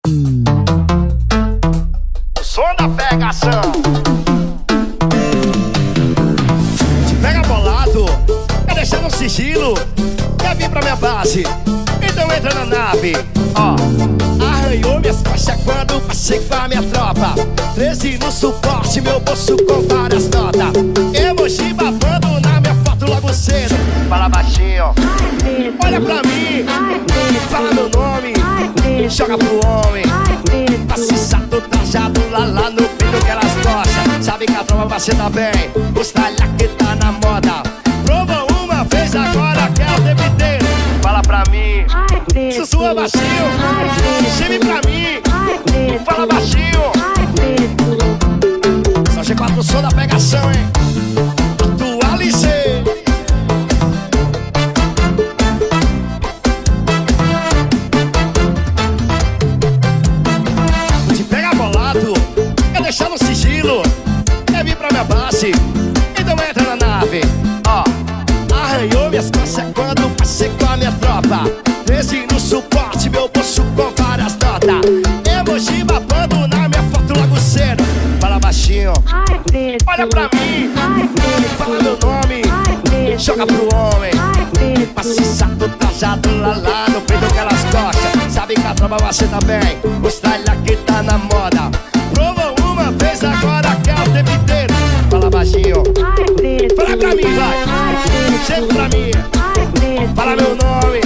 O som da pegação. Te pega bolado, quer deixar no sigilo, quer vir pra minha base, então entra na nave. Ó, arranhou minhas costas quando passei com a minha tropa. 13 no suporte, meu bolso com várias notas. Emoji babando na minha foto logo cedo. Fala baixinho, olha pra mim, fala meu nome, joga pro homem. Maciçado, trajado, lá no peito que elas gostam. Sabe que a tropa vacina bem, o style aqui tá na moda. Prova uma vez, agora quer o tempo inteiro. Fala pra mim, sussurra baixinho, chame pra mim, fala baixinho. Só G4 o som da pegação, hein? Atualizei. Te pega bolado, quer deixar no sigilo, quer vir pra minha base, então entra na nave. Ó, arranhou minhas costas quando passei com a minha tropa. 13 no suporte, meu bolso com várias notas. Emoji babando na minha foto logo cedo. Fala baixinho, olha pra mim, fala meu nome, joga pro homem. Maciçado, trajado, lá no peito que elas gostam. Sabe que a tropa vacina bem, o style aqui tá na moda. Prova uma vez, agora quer o tempo inteiro. Fala baixinho, fala pra mim, vai, chega pra mim, fala meu nome.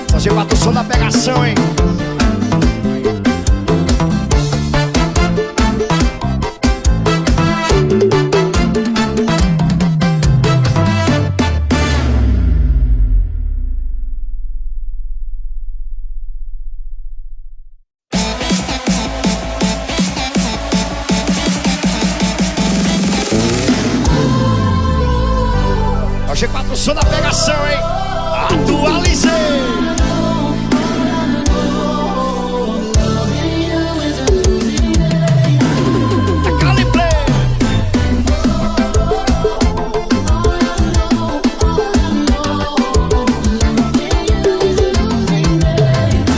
Só G4 o som da pegação, hein? G4 o som da pegação, hein? Atualizei. Calibrei.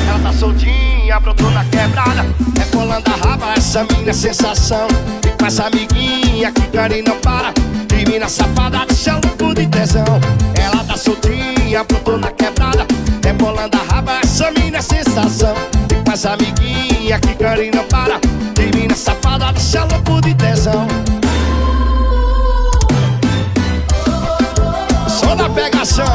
Ela tá soltinha, brotou na quebrada, rebolando a raba, essa minha sensação. E com essa amiguinha que Cari não para. Mina safada, deixa louco de tesão. Ela tá soltinha, brotou na quebrada, rebolando a raba, essa mina é sensação. E com as amiguinhas que Cari não para. Mina safada, deixa louco de tesão. Som da pegação.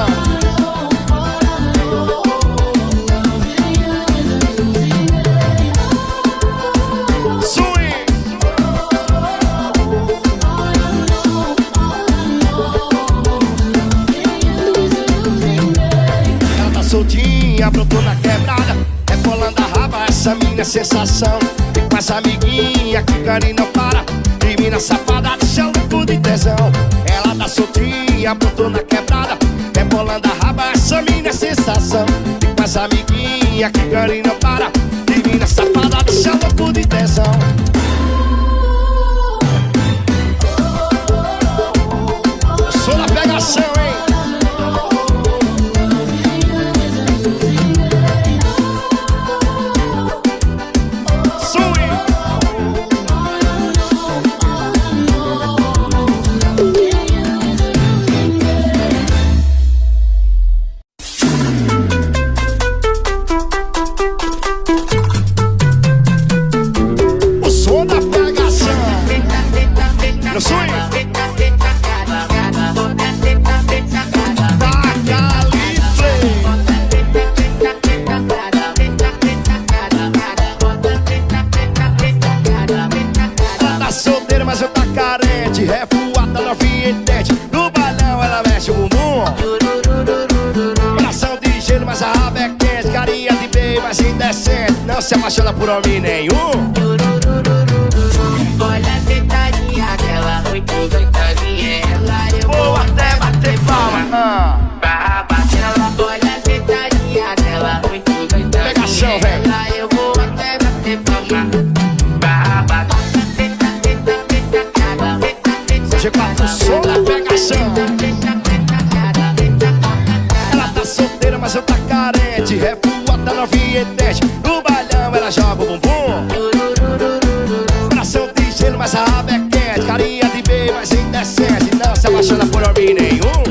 Soltinha, brotou na quebrada, rebolando a raba, essa mina é sensação. E com essa amiguinha que Cari não para. E mina safada, deixa louco de tesão. Ela tá soltinha, brotou na quebrada, rebolando a raba, essa mina é sensação. E com essa amiguinha que Cari não para. E mina safada, deixa louco de tesão. Sou na pegação, hein? Não se apaixona por homem nenhum. Olha a sentadinha, aquela noite gostosinha. Ela eu vou até bater palma. Pra bater ela. Olha a sentadinha, aquela noite gostosinha. Pegação, velho. Ela eu vou No bailão ela joga o bumbum. Coração de gelo, mas a raba é quente. Carinha de bem, mas indecente. Não se apaixona por homem nenhum.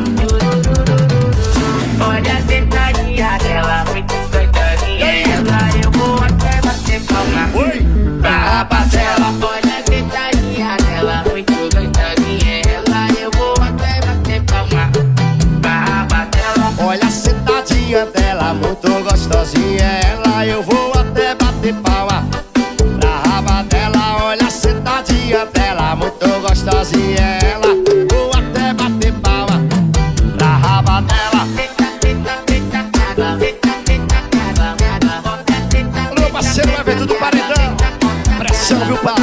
Olha a sentadinha dela, muito coitadinha. Ela eu vou até bater palma. Oi, pra raba dela. Olha a sentadinha dela, muito coitadinha. Ela eu vou até bater palma. Pra raba dela. olha a sentadinha dela, muito gostosinha. Ela eu vou até bater palma. Pra raba dela, olha a sentadinha dela, muito gostosinha. Ela vou até bater palma. Pra raba dela. Alô, parceiro, vai ver tudo paredão. Pressão, viu, pai?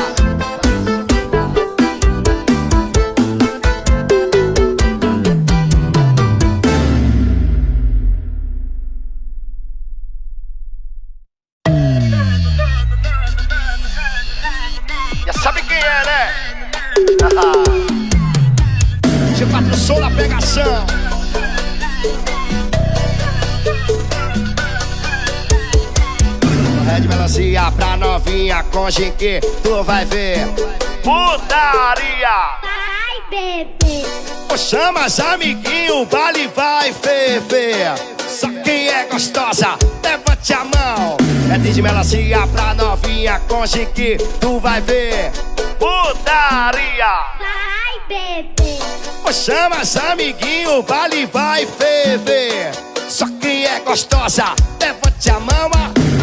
Já sabe quem é, né? G4 som da pegação. Red melancia pra novinha com que tu vai ver putaria. Ai, bebê. Ô, chama as amiguinhos, o baile vai ferver. Só quem é gostosa, levante a mão. É de melancia pra novinha com que tu vai ver putaria. Ai, bebê. Ô, chama as amiguinhos, o baile vai ferver. Só quem é gostosa, levante a mão.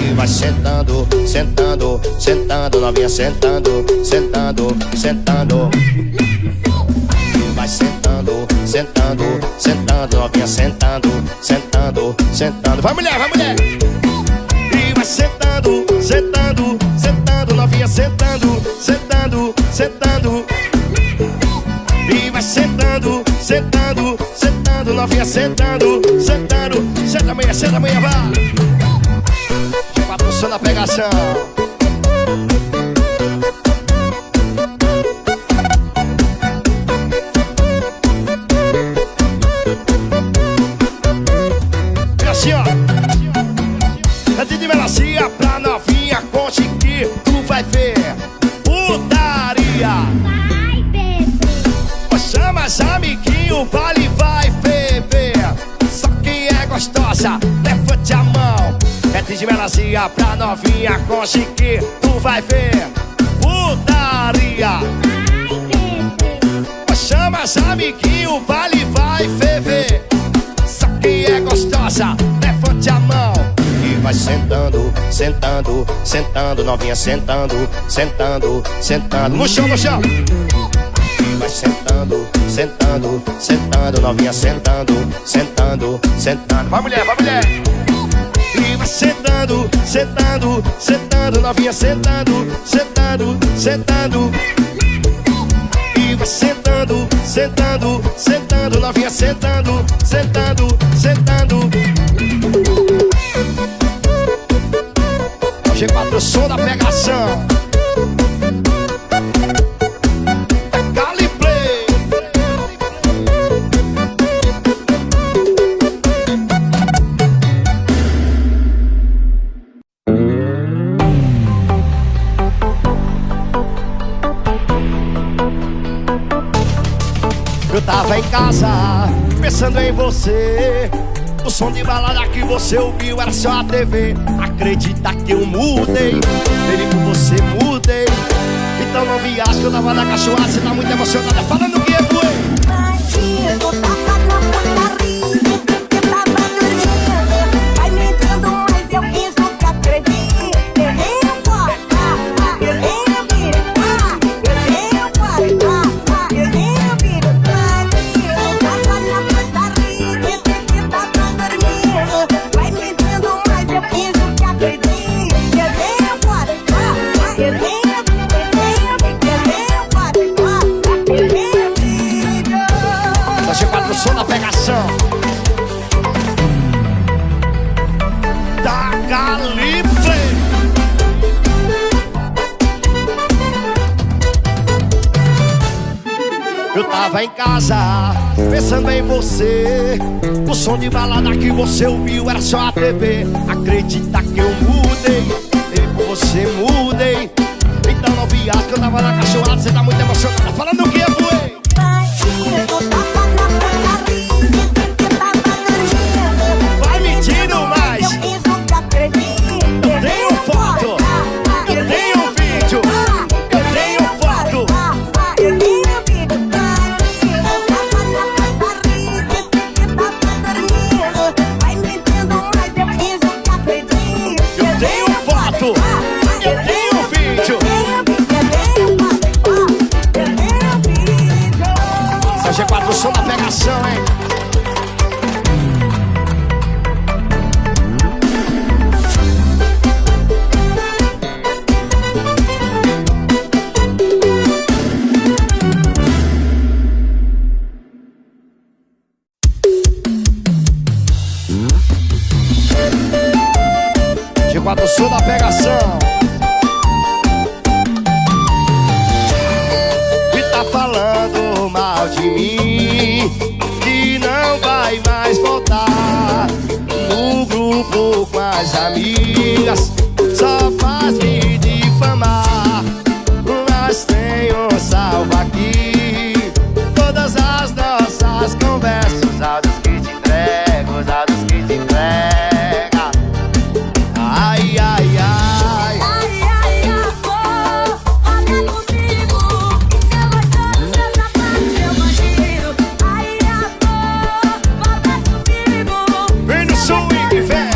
E vai sentando, sentando, sentando, novinha sentando, sentando, sentando. E vai sentando, sentando, sentando, novinha sentando, sentando, sentando. Vai mulher, vai mulher. E vai sentando, sentando, sentando, novinha sentando, sentando, sentando. E vai sentando, sentando, sentando, novinha sentando, sentando. Senta amanhã, vai. Patrocina a pegação. É assim, ó. É de melancia pra novinha, conte que tu vai ver putaria. Ai, bebê. Chama as amiguinhos, o baile vai ferver. Só quem é gostosa, levante a mão. É de melancia pra novinha, conte que tu vai ver putaria. Ai, bebê. Chama as amiguinhos, o baile vai ferver. Só quem é gostosa, levante a mão. E vai sentando, sentando, sentando, novinha sentando, sentando, sentando. No chão, no chão. E vai sentando, sentando, sentando, novinha sentando, sentando, sentando. Vai mulher, vai mulher. E vai sentando, sentando, sentando, novinha sentando, sentando, sentando. E vai sentando, sentando, sentando, novinha sentando, sentando, sentando. G4 som da pegação. Eu tava em casa, pensando em você. O som de balada que você ouviu era só a TV. Acredita que eu mudei, ele com você mudei. Então não viaja que eu tava na cachoeira. Você tá muito emocionada, falando que eu fui. Eu tava na putaria, você tava dormindo. Vai me dando, mas eu penso que acredito. Eu tenho guarda, eu tenho virada, eu tenho guarda, eu tenho virada. Eu tava na putaria, você tava dormindo. Vai me dando, mas eu penso que acredito. Eu tenho guarda, eu tenho tava em casa, pensando em você. O som de balada que você ouviu era só a TV. Acredita que eu mudei, e por você mudei. Então não viaja que eu tava na cachoada. Você tá muito emocionada, falando o que eu fui. Vai mentindo mais. Eu tenho foto, eu tenho vídeo, eu tenho foto. Eu tenho foto, eu tenho vídeo. São G4, som da pegação, hein? G4, som da pegação. E tá falando mal de mim, que não vai mais voltar no grupo com as amigas, só faz me difamar. Mas tenho salvo aqui todas as nossas conversas, os áudios que te entrego, os áudios que te entrega. Ai, ai, ai. Vem no swing, vem.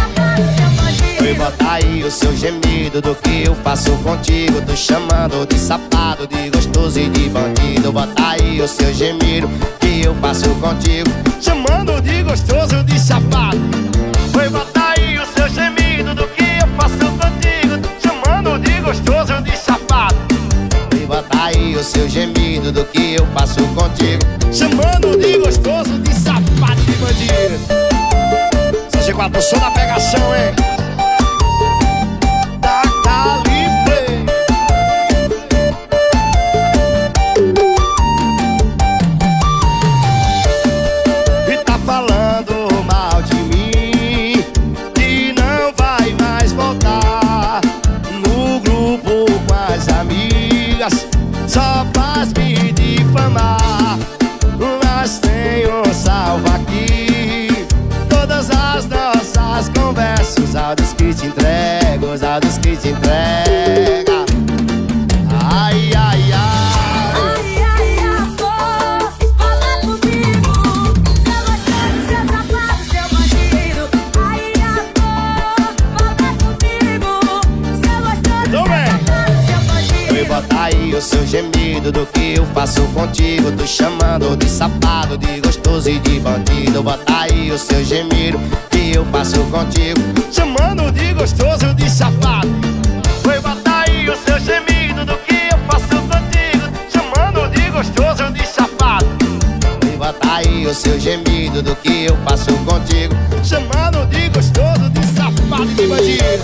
Foi botar aí o seu gemido do que eu faço contigo. Tô chamando de safado, de gostoso e de bandido. Bota aí o seu gemido que eu faço contigo. Chamando de gostoso, de safado. Foi botar aí o seu gemido do que eu faço contigo. Chamando de gostoso, de safado. Foi botar aí o seu gemido do que eu faço contigo. Chamando de gostoso, de safado, de bandido. São G4, som da pegação, hein? Da Calibre. E tá falando mal de mim, que não vai mais voltar no grupo com as amigas, só faz me difamar. Mas tenho salvo aqui todas as nossas conversas, os áudios que te entrego, os áudios que te entrega. Ai, ai, ai. Foi botar aí o seu gemido do que eu faço contigo. Tô chamando de safado, de gostoso e de bandido. Bota aí o seu gemido que eu faço contigo. Chamando de gostoso, de safado. Foi botar aí o seu gemido do que eu faço contigo. Chamando de gostoso, de safado. Foi botar aí o seu gemido do que eu faço contigo. Chamando de gostoso, de safado e de bandido.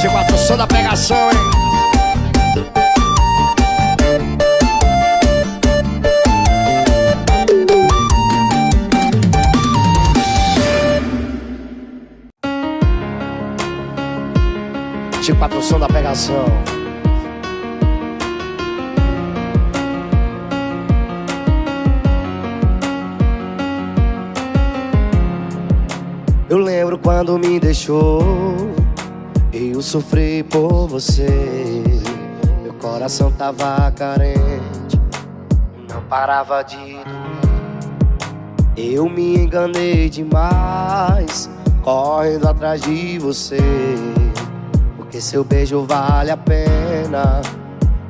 G4, som da pegação, hein? G4, som da pegação. Eu lembro quando me deixou, eu sofri por você. Meu coração tava carente, não parava de doer. Eu me enganei demais, correndo atrás de você. Porque seu beijo vale a pena,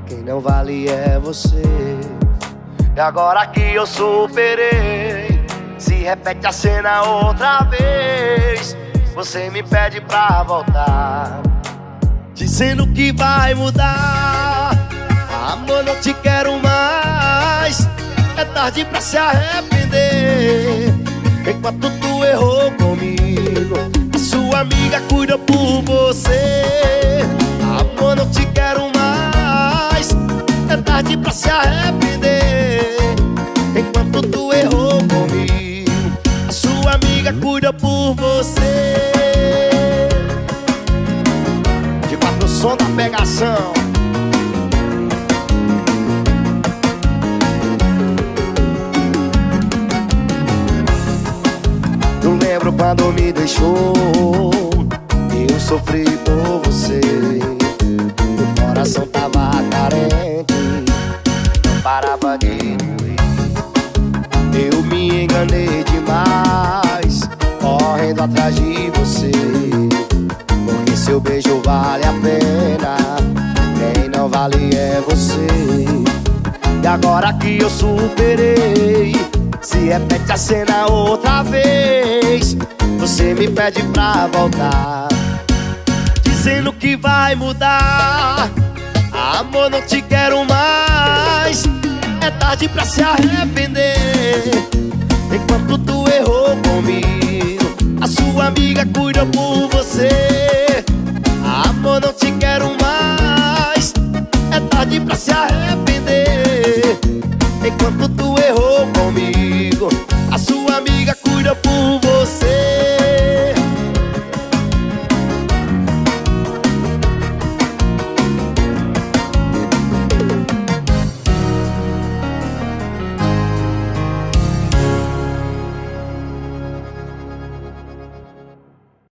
quem não vale é você. E agora que eu superei, se repete a cena outra vez. Você me pede pra voltar, dizendo que vai mudar. Amor, não te quero mais, é tarde pra se arrepender. Enquanto tu errou comigo, a sua amiga cuida por você. Amor, não te quero mais, é tarde pra se arrepender. som da pegação. Eu lembro quando me deixou, eu sofri por você. Meu coração tava carente, não parava de doer. Eu me enganei demais, correndo atrás de você. Porque seu beijo vale a pena, quem não vale é você. E agora que eu superei, se repete a cena outra vez. Você me pede pra voltar, dizendo que vai mudar. Amor, não te quero mais, é tarde pra se arrepender. Enquanto tu errou comigo, a sua amiga cuidou por você. Amor, não te quero mais, é tarde pra se arrepender. Enquanto tu